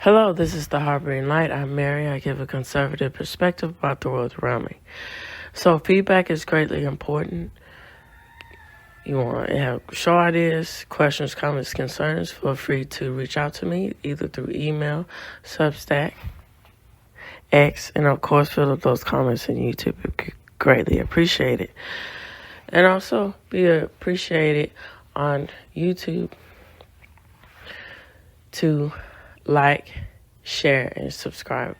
Hello, this is the Harboring Light. I'm Mary. I give a conservative perspective about the world around me. So feedback is greatly important. You want to have show ideas, questions, comments, concerns, feel free to reach out to me either through email, Substack, X, and of course fill up those comments in YouTube. Greatly appreciated. And also be appreciated on YouTube to like, share, and subscribe.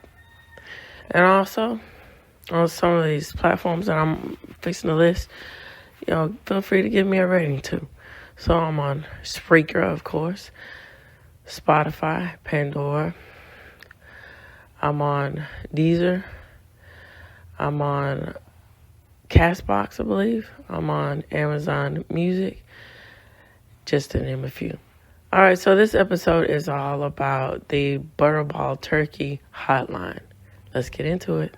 And also, on some of these platforms that I'm fixing to list, feel free to give me a rating too. So I'm on Spreaker, of course, Spotify, Pandora. I'm on Deezer. I'm on Castbox, I believe. I'm on Amazon Music, just to name a few. All right, so this episode is all about the Butterball Turkey Hotline. Let's get into it.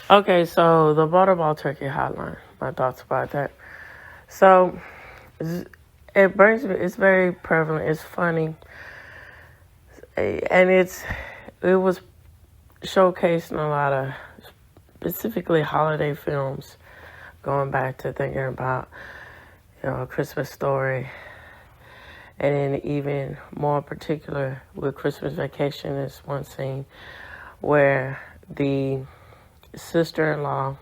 Okay, so the Butterball Turkey Hotline, my thoughts about that. So, it's very prevalent, it's funny, and it was showcased in a lot of, specifically holiday films, going back to thinking about, A Christmas Story, and then even more particular with Christmas Vacation is one scene where the sister-in-law,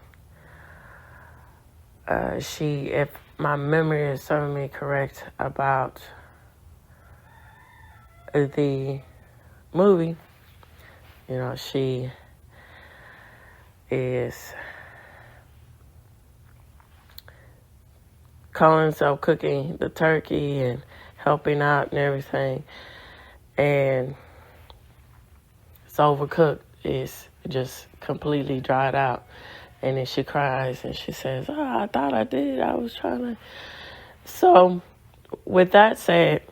she, if my memory is serving me correct about the movie, she is calling herself cooking the turkey and helping out and everything, and it's overcooked. It's just completely dried out. And then she cries and she says, I thought I did. I was trying to. So, with that said,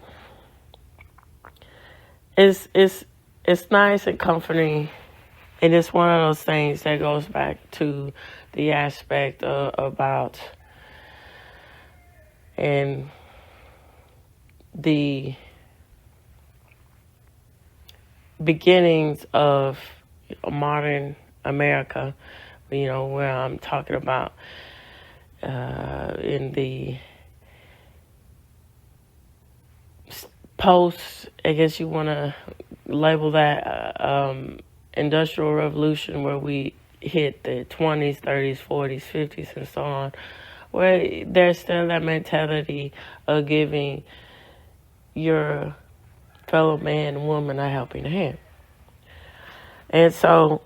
it's nice and comforting. And it's one of those things that goes back to the aspect about and the beginnings of modern America, where I'm talking about in the post, I guess you want to label that Industrial Revolution, where we hit the 20s, 30s, 40s, 50s, and so on, where there's still that mentality of giving your fellow man and woman a helping hand. And so,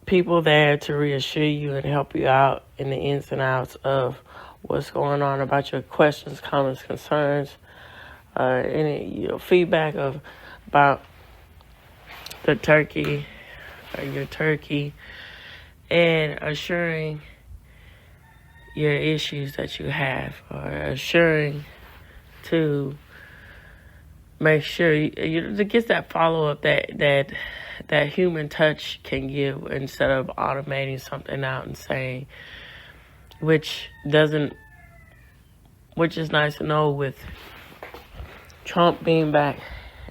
people there to reassure you and help you out in the ins and outs of what's going on, about your questions, comments, concerns, any feedback about the turkey or your turkey, and assuring your issues that you have, or assuring to make sure to get that follow-up that human touch can give, instead of automating something out and saying, which is nice to know with Trump being back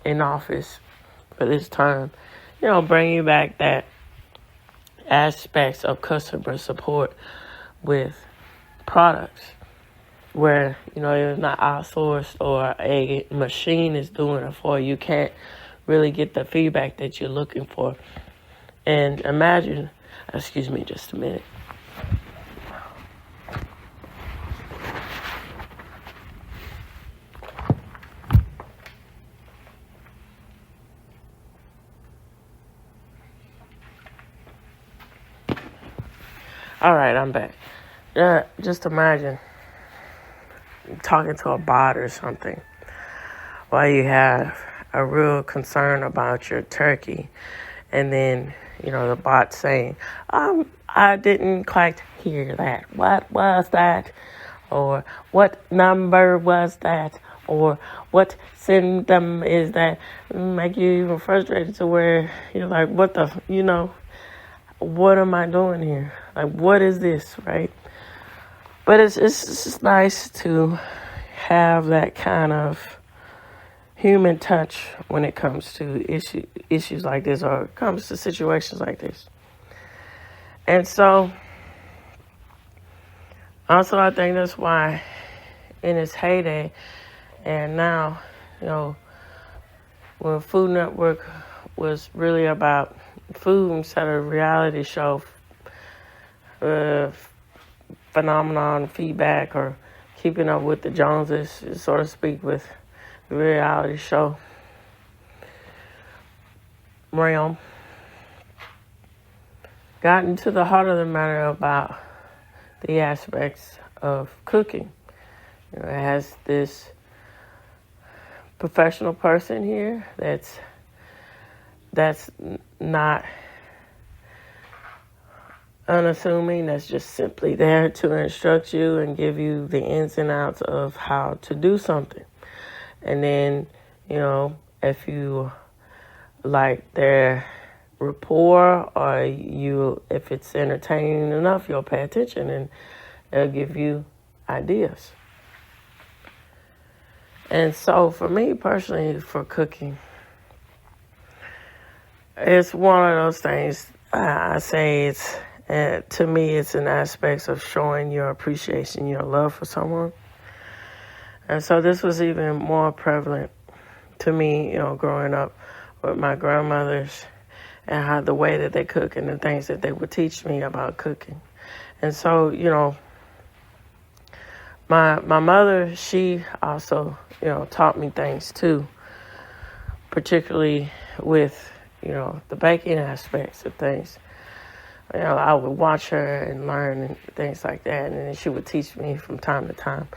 in office for this term, bringing back that aspects of customer support with products, where, it's not outsourced or a machine is doing it for you. You can't really get the feedback that you're looking for. And imagine, excuse me just a minute. All right, I'm back. Just imagine talking to a bot or something while you have a real concern about your turkey, and then the bot saying, I didn't quite hear that. What was that? Or what number was that? Or what symptom is that? Make you even frustrated to where you're like, what am I doing here? Like, what is this, right? But it's just nice to have that kind of human touch when it comes to issues like this, or it comes to situations like this. And so, also, I think that's why in its heyday, and now, when Food Network was really about food instead of a reality show, phenomenon, feedback, or keeping up with the Joneses, so to speak, with the reality show realm, got into the heart of the matter about the aspects of cooking. It has this professional person here that's not unassuming, that's just simply there to instruct you and give you the ins and outs of how to do something. And then, if you like their rapport, or if it's entertaining enough, you'll pay attention and they'll give you ideas. And so for me personally, for cooking, it's one of those things. I say to me, it's an aspect of showing your appreciation, your love for someone. And so this was even more prevalent to me, growing up with my grandmothers, and how the way that they cook and the things that they would teach me about cooking. And so, my mother, she also, taught me things too, particularly with, the baking aspects of things. I would watch her and learn and things like that, and then she would teach me from time to time.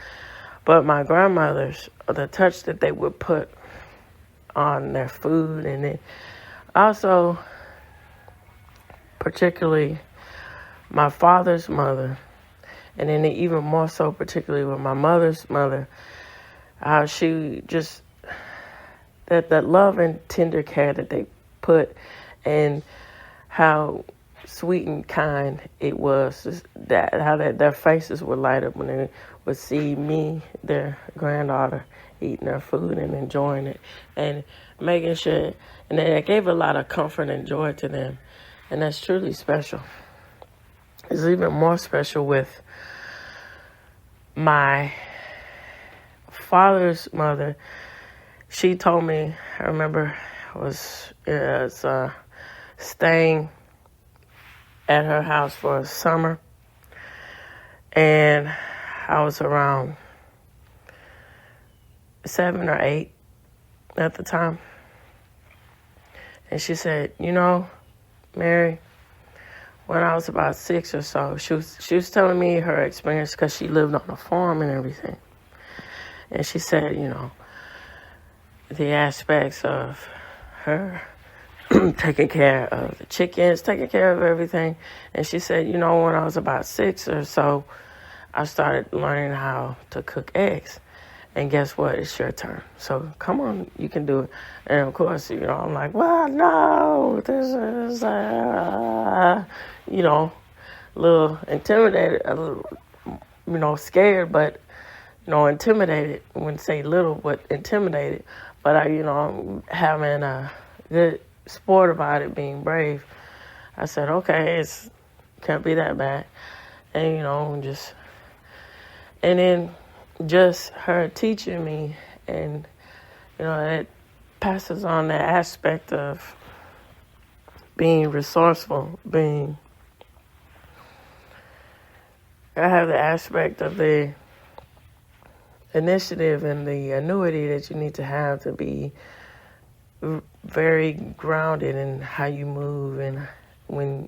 But my grandmothers, the touch that they would put on their food, and then also, particularly my father's mother, and then even more so particularly with my mother's mother, how she just, that love and tender care that they put, and how sweet and kind it was, just how their faces would light up when they would see me, their granddaughter, eating their food and enjoying it, and making sure, and it gave a lot of comfort and joy to them. And that's truly special. It's even more special with my father's mother. She told me, I remember, was staying at her house for a summer, and I was around 7 or 8 at the time. And she said, Mary, when I was about 6 or so, she was telling me her experience, because she lived on a farm and everything. And she said, the aspects of her taking care of the chickens, taking care of everything. And she said, when I was about 6 or so, I started learning how to cook eggs. And guess what? It's your turn. So come on, you can do it. And of course, I'm like, well, no, this is, a little intimidated, a little, scared, but, intimidated. I wouldn't say little, but intimidated. But I'm having a good sport about it, being brave. I said, okay, it can't be that bad. And, and then just her teaching me, and, it passes on that aspect of being resourceful, I have the aspect of the initiative and the annuity that you need to have to be very grounded in how you move, and when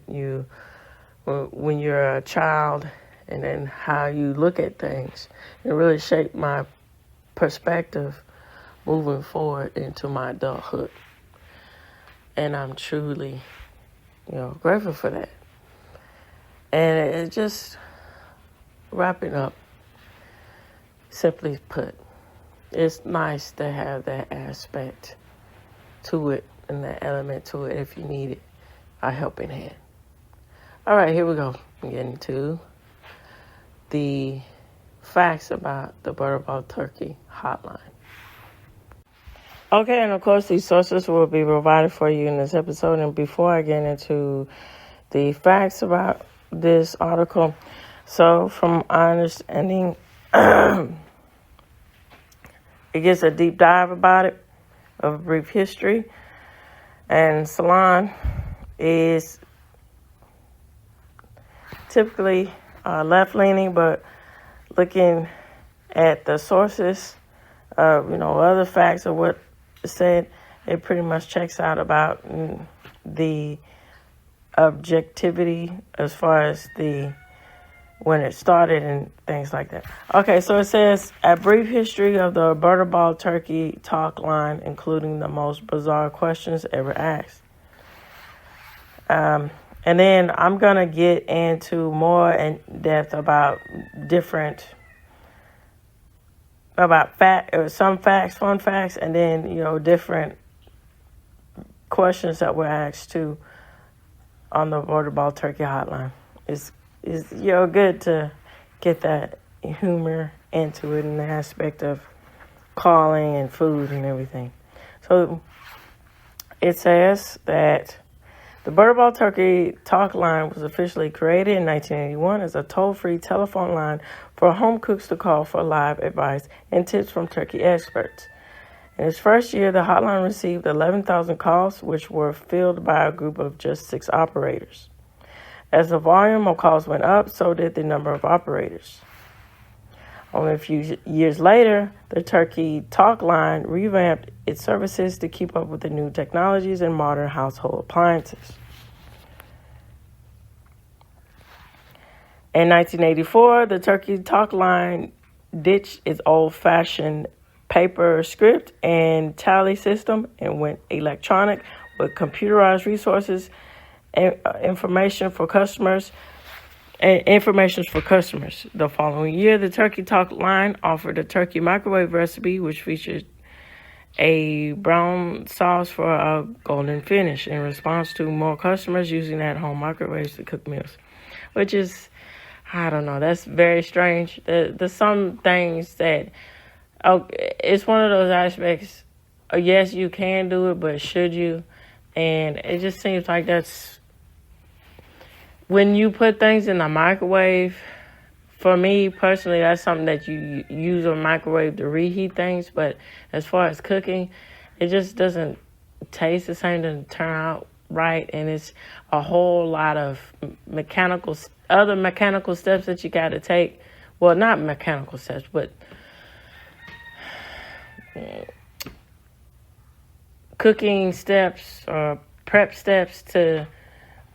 when you're a child, and then how you look at things. It really shaped my perspective moving forward into my adulthood. And I'm truly, grateful for that. And it just wrapping up, simply put, it's nice to have that aspect to it and that element to it if you need it, a helping hand. All right, here we go. I'm getting to the facts about the Butterball Turkey Hotline. Okay, and of course, these sources will be provided for you in this episode. And before I get into the facts about this article, so from our understanding, it gets a deep dive about it, of a brief history. And salon is typically left-leaning, but looking at the sources, other facts of what is said, it pretty much checks out about the objectivity as far as when it started and things like that. Okay, so it says, a brief history of the Butterball Turkey talk line, including the most bizarre questions ever asked. And then I'm going to get into more in depth about some facts, fun facts, and then, different questions that were asked too on the Butterball Turkey Hotline. It's good to get that humor into it and the aspect of calling and food and everything. So it says that the Butterball Turkey Talk Line was officially created in 1981 as a toll-free telephone line for home cooks to call for live advice and tips from turkey experts. In its first year, the hotline received 11,000 calls, which were filled by a group of just 6 operators. As the volume of calls went up, so did the number of operators. Only a few years later, the Turkey Talk Line revamped its services to keep up with the new technologies and modern household appliances. In 1984, the Turkey Talk Line ditched its old-fashioned paper script and tally system and went electronic with computerized resources and information for customers. The following year, the Turkey Talk Line offered a turkey microwave recipe, which featured a brown sauce for a golden finish in response to more customers using at-home microwaves to cook meals, which is, I don't know, that's very strange. There's some things that, it's one of those aspects, yes, you can do it, but should you? And it just seems like that's, when you put things in the microwave, for me personally, that's something that you use a microwave to reheat things. But as far as cooking, it just doesn't taste the same, doesn't turn out right. And it's a whole lot of other mechanical steps that you got to take. Well, not mechanical steps, but cooking steps or prep steps to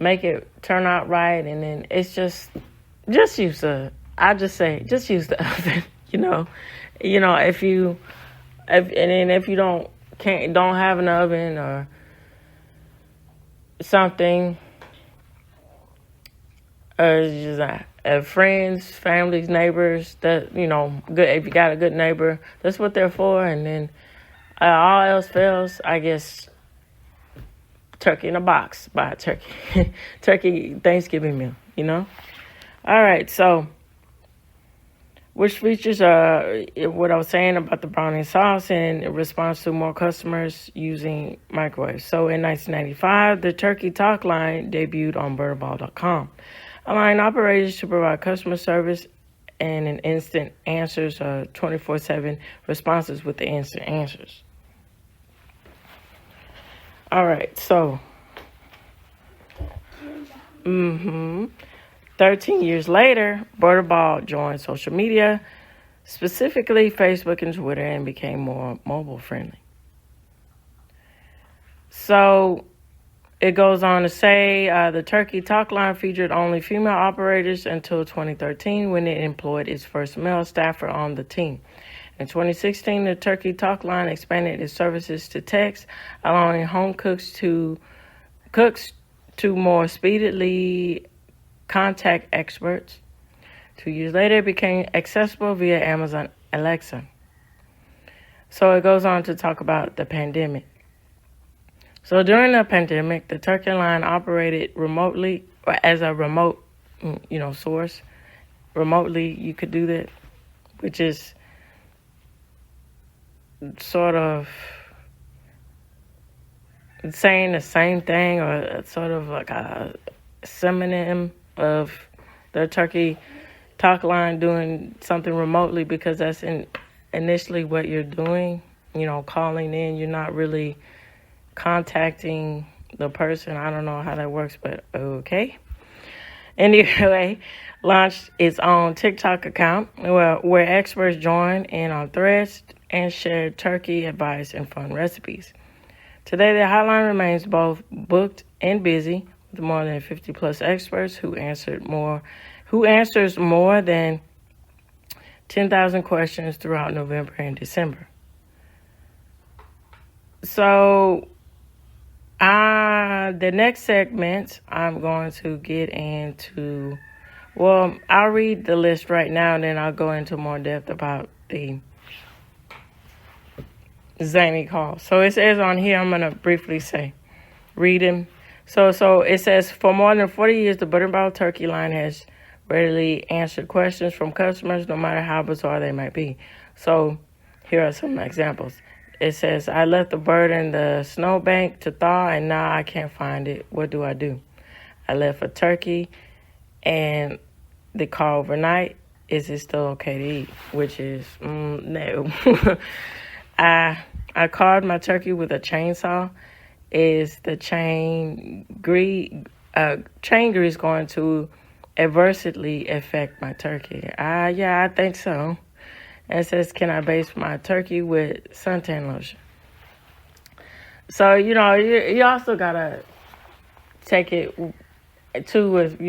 make it turn out right. And then it's just use the oven, if you don't have an oven or something, or just friends, families, neighbors, that, good, if you got a good neighbor, that's what they're for. And then all else fails, I guess, turkey in a box, buy a turkey Thanksgiving meal, All right, so which features what I was saying about the brownie sauce in response to more customers using microwaves. So in 1995, the Turkey Talk Line debuted on Butterball.com, allowing operators to provide customer service and an instant answers, 24/7 responses with the instant answers. All right, so 13 years later, Butterball joined social media, specifically Facebook and Twitter, and became more mobile friendly. So it goes on to say the Turkey Hotline featured only female operators until 2013 when it employed its first male staffer on the team. In 2016, the Turkey Hotline expanded its services to text, allowing home cooks to more speedily contact experts. 2 years later, it became accessible via Amazon Alexa. So it goes on to talk about the pandemic. So during the pandemic, the Turkey line operated remotely or as a remote, source. Remotely, you could do that, which is sort of saying the same thing or sort of like a synonym of the Turkey talk line doing something remotely, because that's initially what you're doing, calling in. You're not really contacting the person. I don't know how that works, but okay. Anyway, launched its own TikTok account where experts join in on threads and share turkey advice and fun recipes. Today, the hotline remains both booked and busy with more than 50 plus experts who answers more than 10,000 questions throughout November and December. So the next segment, I'm going to get into, I'll read the list right now, and then I'll go into more depth about the zany call. So it says on here, I'm going to briefly read him. So it says, for more than 40 years, the Butterball Turkey line has readily answered questions from customers, no matter how bizarre they might be. So here are some examples. It says, I left the bird in the snowbank to thaw, and now I can't find it. What do I do? I left a turkey, and the call overnight. Is it still okay to eat? Which is, no. I carved my turkey with a chainsaw. Is the chain grease going to adversely affect my turkey? Yeah, I think so. And it says, can I baste my turkey with suntan lotion? So, you also got to take it, too, with,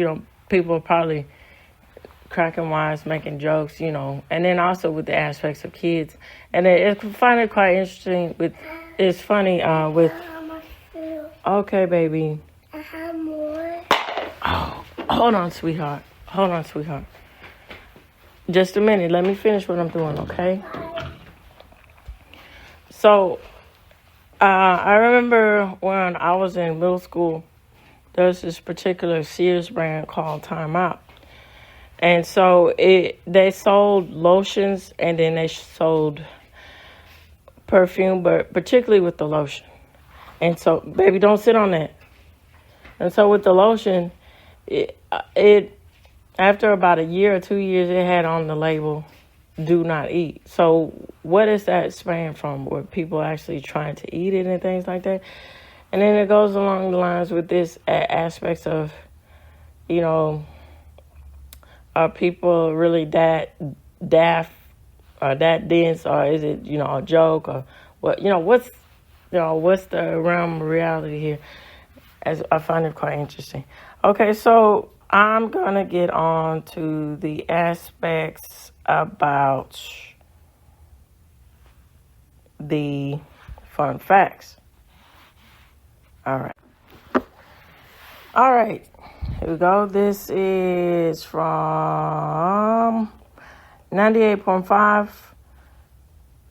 people probably cracking wise, making jokes, and then also with the aspects of kids. And I find it quite interesting okay, baby. I have more. Oh, hold on, sweetheart. Just a minute. Let me finish what I'm doing, okay? So, I remember when I was in middle school, there was this particular Sears brand called Time Out. And so they sold lotions, and then they sold perfume, but particularly with the lotion. And so, baby, don't sit on that. And so with the lotion, it after about a year or 2 years, it had on the label, do not eat. So what is that spraying from? Were people actually trying to eat it and things like that? And then it goes along the lines with this aspects of, are people really that daft or that dense, or is it, a joke, or what? What's the realm of reality here? As I find it quite interesting. Okay, so I'm going to get on to the aspects about the fun facts. All right. Here we go. This is from 98.5.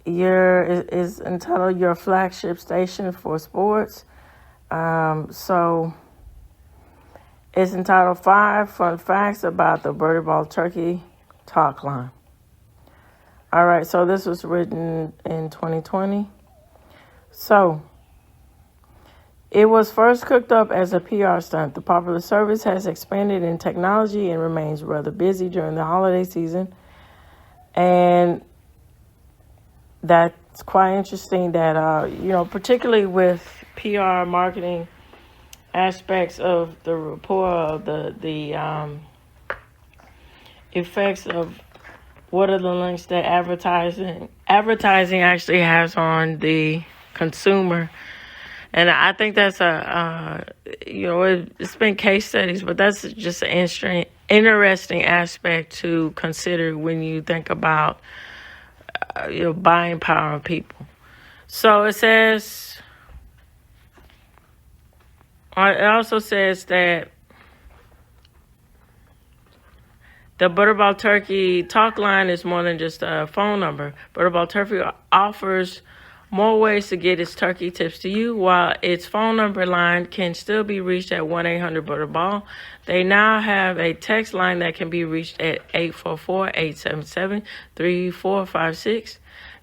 Is entitled Your Flagship Station for Sports. So it's entitled 5 Fun Facts About the Butterball Turkey Hotline. All right, so this was written in 2020. So it was first cooked up as a PR stunt. The popular service has expanded in technology and remains rather busy during the holiday season. And that's quite interesting that, particularly with PR marketing aspects of the rapport of the effects of what are the links that advertising actually has on the consumer. And I think that's it's been case studies, but that's just an interesting aspect to consider when you think about buying power of people. So it also says that the Butterball Turkey talk line is more than just a phone number. Butterball Turkey offers more ways to get its turkey tips to you, while its phone number line can still be reached at 1-800-BUTTERBALL. They now have a text line that can be reached at 844-877-3456.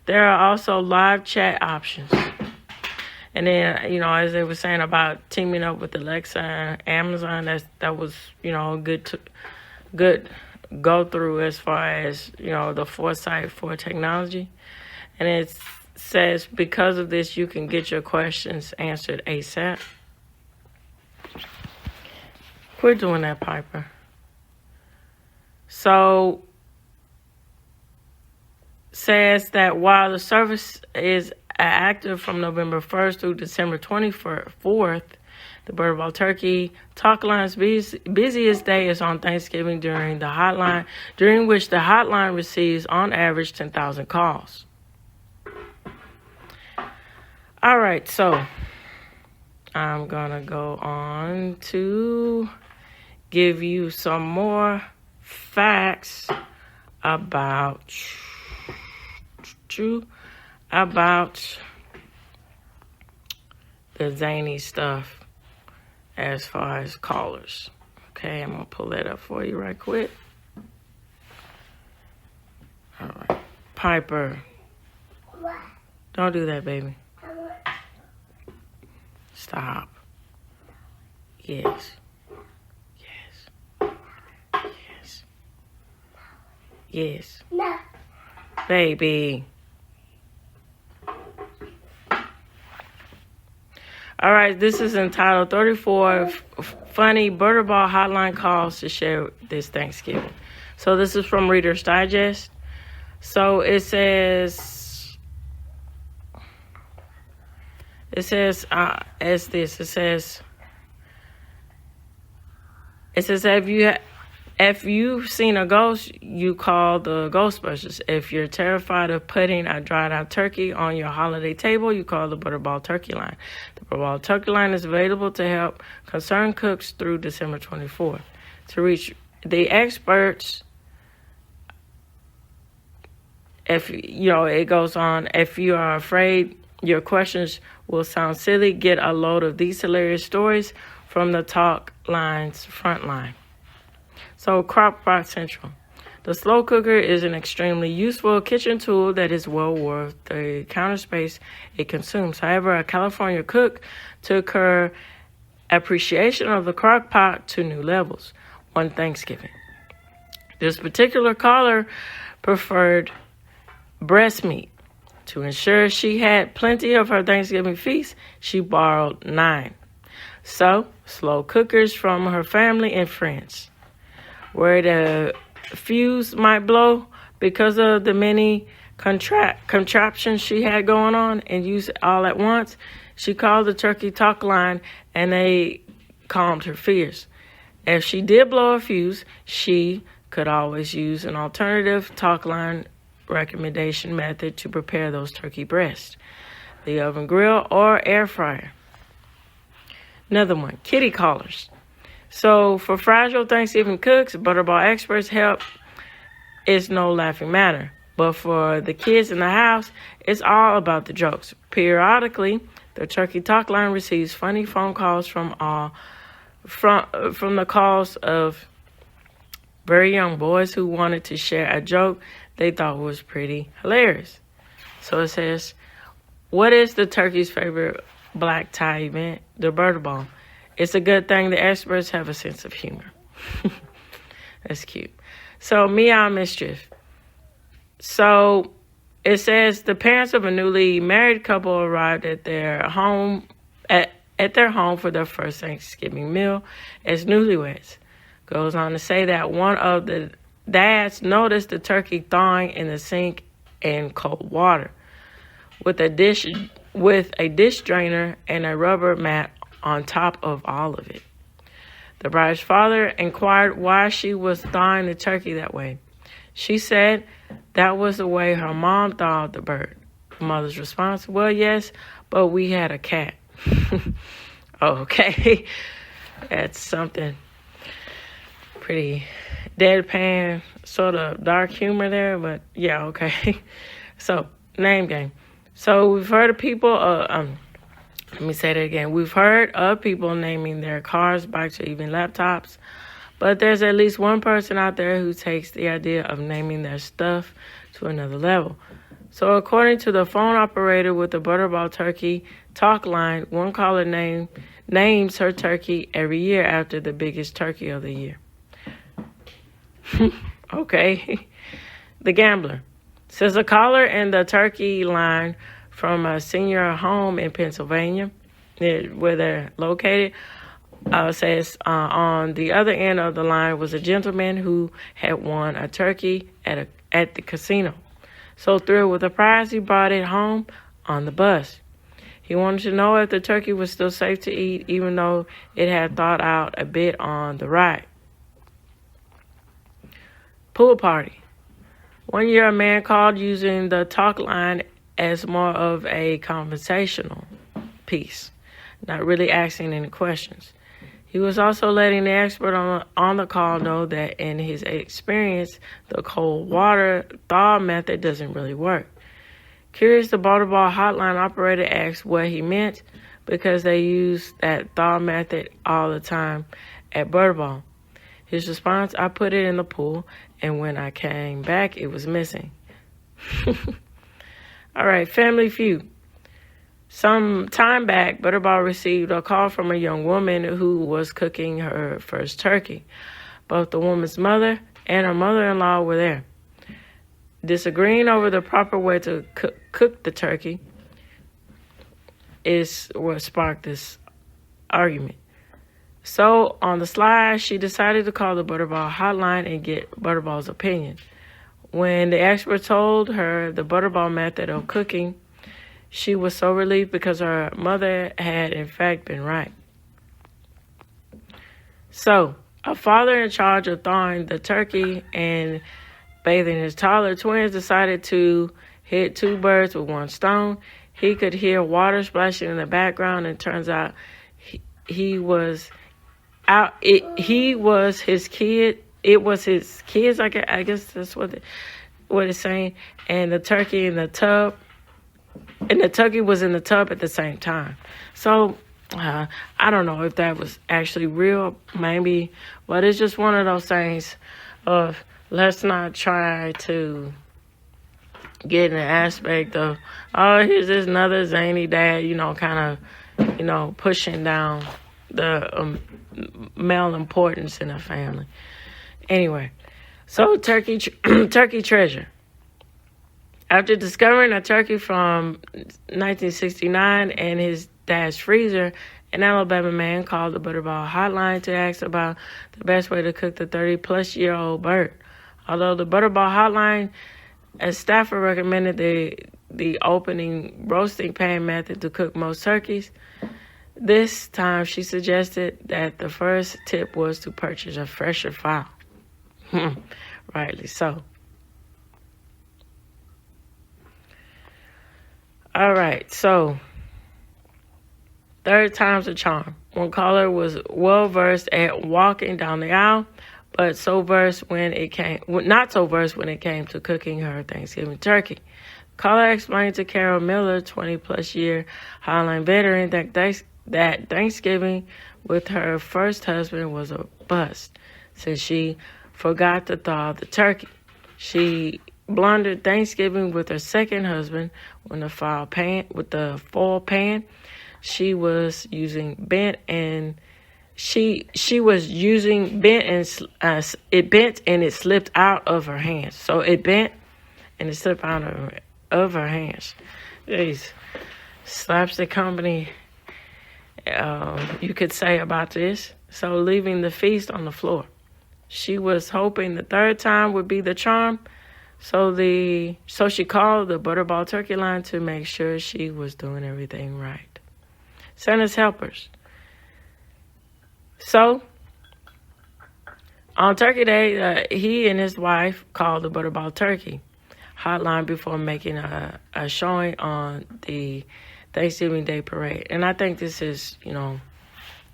There are also live chat options. And then, as they were saying about teaming up with Alexa and Amazon, that was, good go through as far as, the foresight for technology. And it says because of this, you can get your questions answered ASAP. Quit doing that, Piper. So, says that while the service is active from November 1st through December 24th, the Butterball Turkey talk line's busiest day is on Thanksgiving during which the hotline receives on average 10,000 calls. All right, so I'm going to go on to give you some more facts about the zany stuff as far as callers. Okay, I'm going to pull that up for you right quick. All right. Piper. What? Don't do that, baby. Stop. Yes. Yes. No. Baby. All right, this is entitled 34 Funny Butterball Hotline Calls to Share This Thanksgiving. So this is from Reader's Digest. So it says, if you've seen a ghost, you call the Ghostbusters. If you're terrified of putting a dried out turkey on your holiday table, you call the Butterball Turkey Line. The Butterball Turkey Line is available to help concerned cooks through December 24th. To reach the experts, it goes on, if you are afraid your questions will sound silly, get a load of these hilarious stories from the talk line's front line. So, Crock-Pot Central. The slow cooker is an extremely useful kitchen tool that is well worth the counter space it consumes. However, a California cook took her appreciation of the crock pot to new levels one Thanksgiving. This particular caller preferred breast meat. To ensure she had plenty of her Thanksgiving feast, she borrowed 9. So, slow cookers from her family and friends. Where the fuse might blow because of the many contraptions she had going on and used it all at once, she called the turkey talk line and they calmed her fears. If she did blow a fuse, she could always use an alternative talk line recommendation method to prepare those turkey breasts: the oven grill or air fryer. Another one, kitty callers. So for fragile Thanksgiving cooks, Butterball experts help is no laughing matter. But for the kids in the house, it's all about the jokes. Periodically, the turkey talk line receives funny phone calls from the calls of very young boys who wanted to share a joke they thought was pretty hilarious. So it says, what is the turkey's favorite black tie event? The Butterball. It's a good thing the experts have a sense of humor. That's cute. So, Meow Mischief. So, it says the parents of a newly married couple arrived at their home for their first Thanksgiving meal as newlyweds. Goes on to say that one of the dads noticed the turkey thawing in the sink in cold water. With the dish with a dish drainer and a rubber mat on top of all of it. The bride's father inquired why she was thawing the turkey that way. She said that was the way her mom thawed the bird. The mother's response, well, yes, but we had a cat. Okay, that's something pretty deadpan, sort of dark humor there, but yeah, okay. So, name game. So we've heard of people, let me say that again. We've heard of people naming their cars, bikes, or even laptops, but there's at least one person out there who takes the idea of naming their stuff to another level. So according to the phone operator with the Butterball Turkey Hotline, one caller names her turkey every year after the biggest turkey of the year. Okay. The Gambler says a caller in the turkey line from a senior home in Pennsylvania, where they're located, says on the other end of the line was a gentleman who had won a turkey at the casino. So thrilled with the prize, he brought it home on the bus. He wanted to know if the turkey was still safe to eat, even though it had thawed out a bit on the ride. Pool party. One year, a man called using the talk line as more of a conversational piece, not really asking any questions. He was also letting the expert on the call know that in his experience, the cold water thaw method doesn't really work. Curious, the Butterball Hotline operator asked what he meant because they use that thaw method all the time at Butterball. His response, I put it in the pool, and when I came back, it was missing. All right, Family Feud. Some time back, Butterball received a call from a young woman who was cooking her first turkey. Both the woman's mother and her mother-in-law were there. Disagreeing over the proper way to cook the turkey is what sparked this argument. So, on the slide, she decided to call the Butterball Hotline and get Butterball's opinion. When the expert told her the Butterball method of cooking, she was so relieved because her mother had, in fact, been right. So, a father in charge of thawing the turkey and bathing his toddler twins decided to hit two birds with one stone. He could hear water splashing in the background, and turns out he was out. He was his kid. It was his kids. I guess that's what it's saying. And the turkey in the tub, and the turkey was in the tub at the same time. So I don't know if that was actually real, maybe, but it's just one of those things of let's not try to get an aspect of, oh, here's this another zany dad, kind of, pushing down the male importance in a family. Anyway, so turkey treasure. After discovering a turkey from 1969 in his dad's freezer, an Alabama man called the Butterball Hotline to ask about the best way to cook the 30-plus-year-old bird. Although the Butterball Hotline, as staffer recommended the opening roasting pan method to cook most turkeys, this time she suggested that the first tip was to purchase a fresher fowl. Rightly so. All right, so third time's a charm. One caller was well versed at walking down the aisle, but not so versed when it came to cooking her Thanksgiving turkey. Caller explained to Carol Miller, 20-plus year Hotline veteran, that Thanksgiving with her first husband was a bust since she forgot to thaw the turkey. She blundered Thanksgiving with her second husband with the foil pan. She was using bent and it bent and it slipped out of her hands. So it bent and it slipped out of her hands. Jeez, slaps the company. You could say about this. So leaving the feast on the floor. She was hoping the third time would be the charm. So she called the Butterball Turkey line to make sure she was doing everything right. Santa's helpers. So on Turkey Day, he and his wife called the Butterball Turkey Hotline before making a showing on the Thanksgiving Day parade. And I think this is,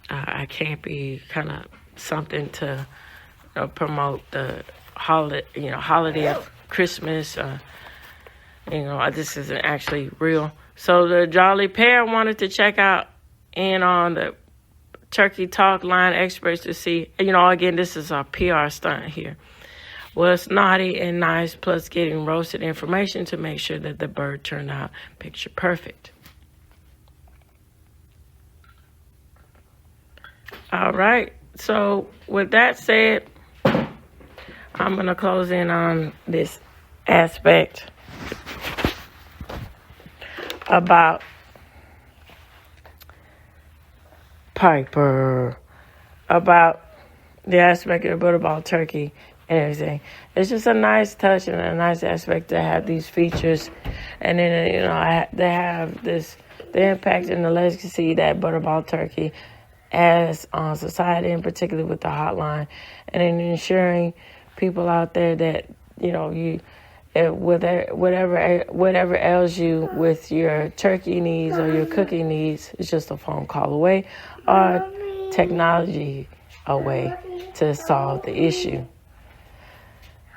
I can't be kind of something to promote the holiday of Christmas. This isn't actually real. So the Jolly pair wanted to check out in on the Turkey Talk line experts to see, again, this is a PR stunt here. Was naughty and nice, plus getting roasted information to make sure that the bird turned out picture perfect. All right. So with that said, I'm going to close in on this aspect about Piper, about the aspect of the Butterball Turkey and everything. It's just a nice touch and a nice aspect to have these features. And then, they have the impact and the legacy that Butterball Turkey has on society, in particular with the hotline, and in ensuring people out there that, whatever ails you with your turkey needs or your cooking needs, it's just a phone call away or technology away to solve the issue.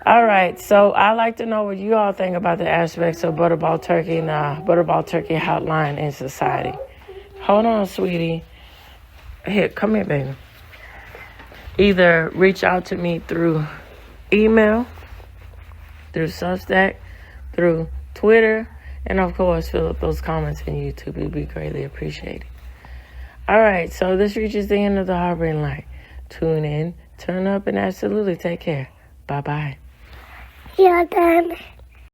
All right, so I'd like to know what you all think about the aspects of Butterball Turkey and Butterball Turkey Hotline in society. Hold on, sweetie. Here, come here, baby. Either reach out to me through email, through Substack, through Twitter, and of course, fill up those comments in YouTube. It would be greatly appreciated. All right, so this reaches the end of the Harboring Light. Tune in, turn up, and absolutely take care. Bye-bye. Yeah, Dad.